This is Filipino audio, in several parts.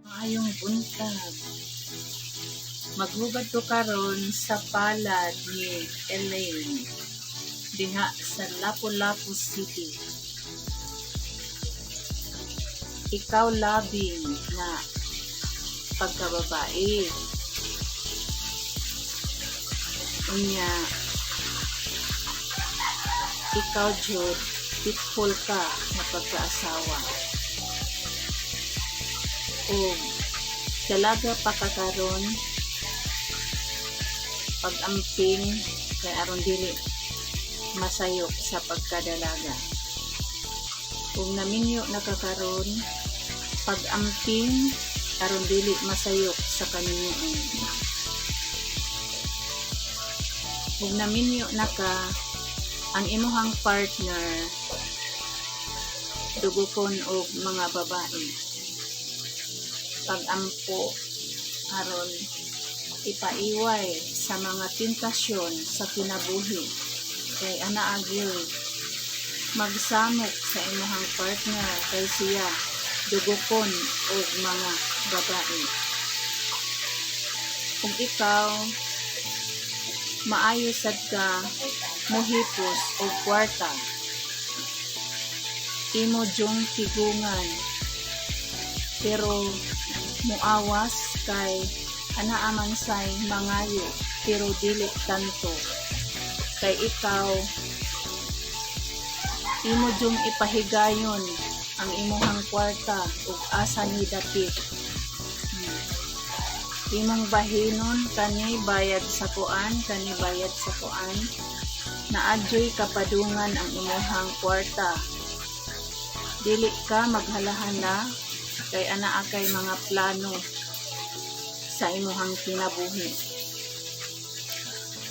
Maayong buntag. Maghubad ko karon sa palad ni Elaine diha sa Lapu-Lapu City. Ikaw labing na pagkababae. Unya, ikaw jud pitful ka na pagkaasawa. O dalaga pa ka karon pag-amping kay aron dili masayok sa pagkadalaga. Kung naminyo nakakaroon pag-amping aron dili masayok sa kaninyoon. Kung naminyo naka ang imuhang partner dugukon og mga babae, pag-ampo aron ipaiway sa mga tentasyon sa kinabuhi kay ana agil magsamok sa imuhang partner kay siya dugukon og mga babae. Kung ikaw maayo sad ka mohipos og kwarta, imo jung tigungan pero muawas kay anaaman say mangayo pero dili tanto kay ikaw imo jung ipahigayon ang imuhang kwarta ug asa ni dapit. Imong bahinon kani bayad sa kuan, kani bayad sa kuan, naadyoy kapadungan ang imuhang kwarta. Dili ka maghalahana kay anaa kay mga plano sa imuhang kinabuhi.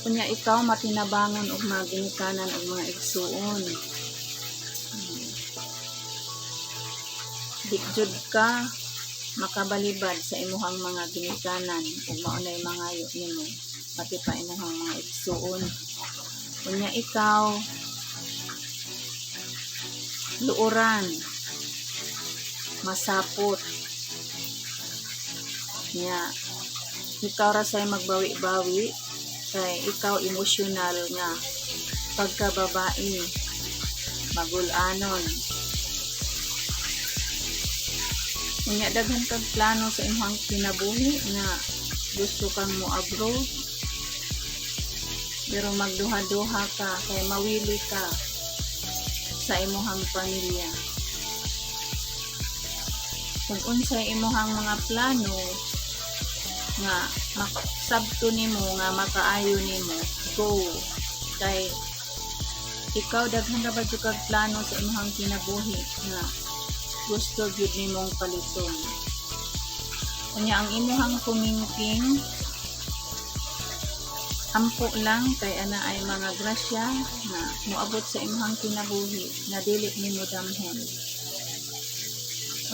Kunya ikaw matinabangon og mga ginikanan og mga igsuon. Di jud ka makabalibad sa imuhang mga ginikanan ug maunay mangayo nimo pati pa imuhang mga igsuon. Kunya ikaw luoran, masapot nya ikaw ra say magbawi-bawi kay ikaw emosyonal nga pagkababae, magul-anon. Unya daghan kag plano sa imong kinabuhi nga gusto kang mo abroad pero magduha-duha ka kay mawili ka sa imong pamilya. Kung unsay imong mga plano nga maksabto nimo nga makaayo nimo, go. Kay ikaw daghan ra ba jud kag plano sa imong kinabuhi nga gusto gyud nimong paliton. Unya ang imuhang pumingping ampo lang kay ana ay mga grasya na moabot sa imuhang kinabuhi na dili nimo damhen.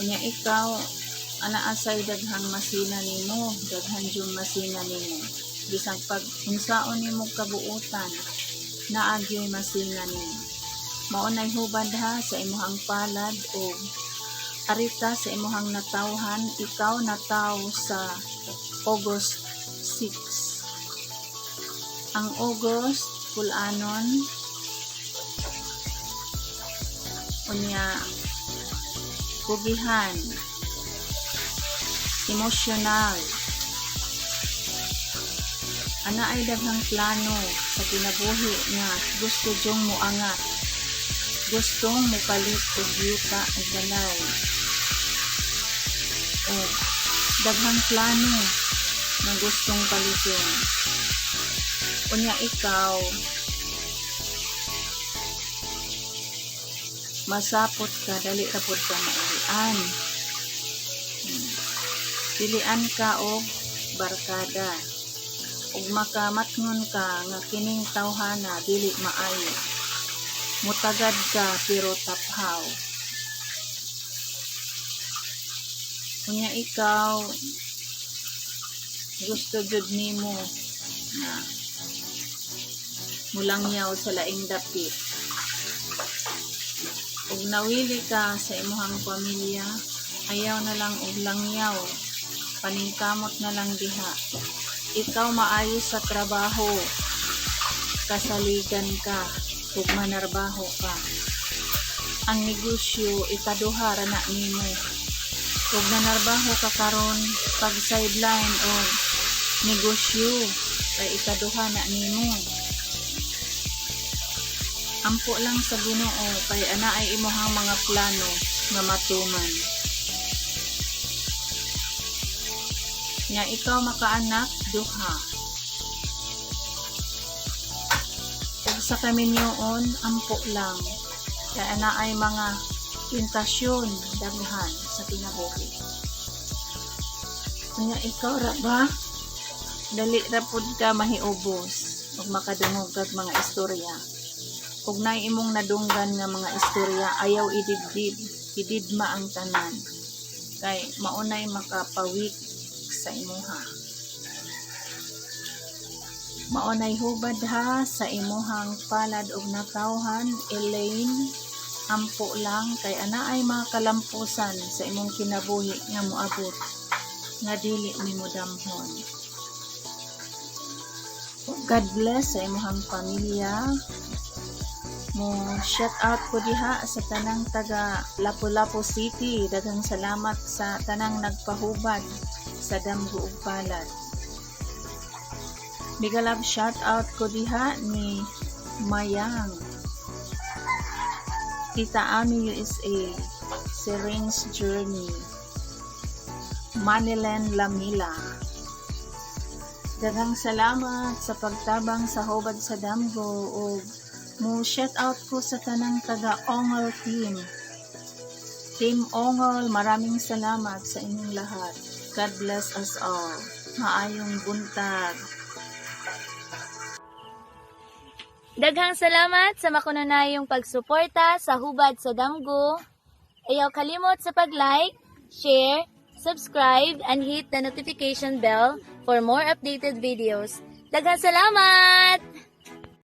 Unya ikaw ana asay daghang masina nimo, daghan jung masina nimo. Bisag pag unsaon nimo kabuutan, naagyoy masina nimo. Maunay hubad ha sa imuhang palad o arita sa imuhang natawhan. Ikaw nataw sa August 6. Ang August pulanon unya kugihan, emosyonal, ana ay daghang plano sa kinabuhi nga gusto jong moangat, gustong mupalit og yuta ug balay. O daghang plano na gustong paliton. Unya ikaw masapot ka, dali ra pud ka mailian. Pilian ka og barkada ug makamatngon ka nga kining tawhana dili maayo. Mutagad ka pero taphaw. Unya ikaw gusto jud nimo na mulangyaw sa laing dapit o Ug nawili ka sa imuhang pamilya, ayaw na lang og langyaw, paningkamot na lang diha. Ikaw maayo sa trabaho, kasaligan ka, ug manarbaho ka. Ang negosyo ikaduha ra na nimo. Ug nanarbaho ka karon pag sideline o negosyo kay ikaduha na nimo. Ampo lang sa Ginoo kay ana ay imuhang mga plano nga matuman. Nga ikaw makaanak duha. Ug sa kaminyoon ampo lang kay ana ay mga tentasyon daghan sa kinabuhi. Nga ikaw ra ba dali ra pud ka mahiubos ug makadungog kag mga istorya. Ug nay imong nadunggan nga mga istorya ayaw idibdib, ididma ang tanan. Kay maunay makapawik sa imuha. Maunay hubad ha sa imuhang palad ug nakawhan, Elaine. Ampo lang kay ana ay mga kalampusan sa imong kinabuhi nga moabot nga dili nimo damhon. God bless sa imuhang pamilya. Mo shout out ko diha sa tanang taga Lapu-Lapu City. Daghang salamat sa tanang nagpahubad sa damgo ug palad. Mega love shout out ko diha ni Mayang, Tita Ami USA, Serene's Journey, Manilen Lamila. Daghang salamat sa pagtabang sa hubad sa damgo ug mo shout out ko sa tanang taga Ongol team. Team Ongol, maraming salamat sa inyong lahat. God bless us all. Maayong buntag. Daghang salamat sa makunanayong pagsuporta sa hubad sa damgo. Ayaw kalimot sa pag-like, share, subscribe, and hit the notification bell for more updated videos. Daghang salamat!